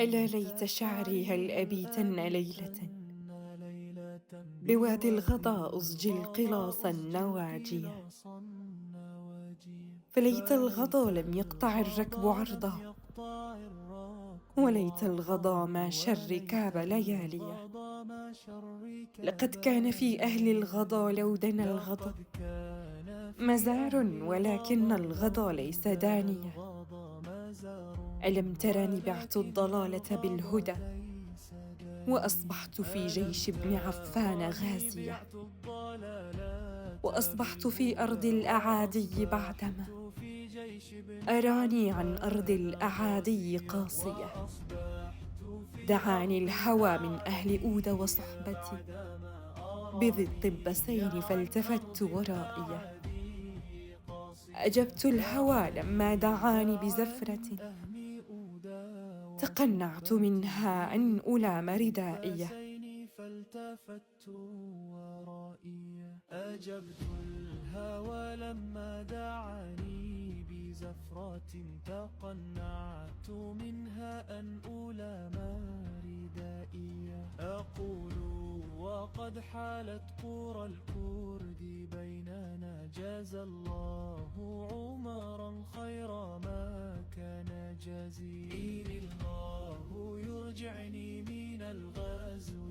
ألا ليت شعري هل أبيتن ليلة بوادي الغضا أسجي القلاص النواجيا. فليت الغضا لم يقطع الركب عرضه، وليت الغضا ما ركاب لياليا. لقد كان في أهل الغضا لو دنا الغضا مزار، ولكن الغضا ليس دانيا. ألم ترني بعت الضلالة بالهدى، وأصبحت في جيش ابن عفان غازية. وأصبحت في أرض الأعادي بعدما أراني عن أرض الأعادي قاصية. دعاني الهوى من أهل أود وصحبتي بذي الطبسين، فالتفت ورائي. أجبت الهوى لما دعاني بزفرة، تقنعت منها أن ألام ردائية. فالتفت ورائي. أجبت الهوى لما دعاني بزفرة، تقنعت منها أن ألام ردائي. أقول وقد حالت قرى الكرد بيننا، جزى الله عمرا خير ما كان جزي. إن الله يرجعني من الغزو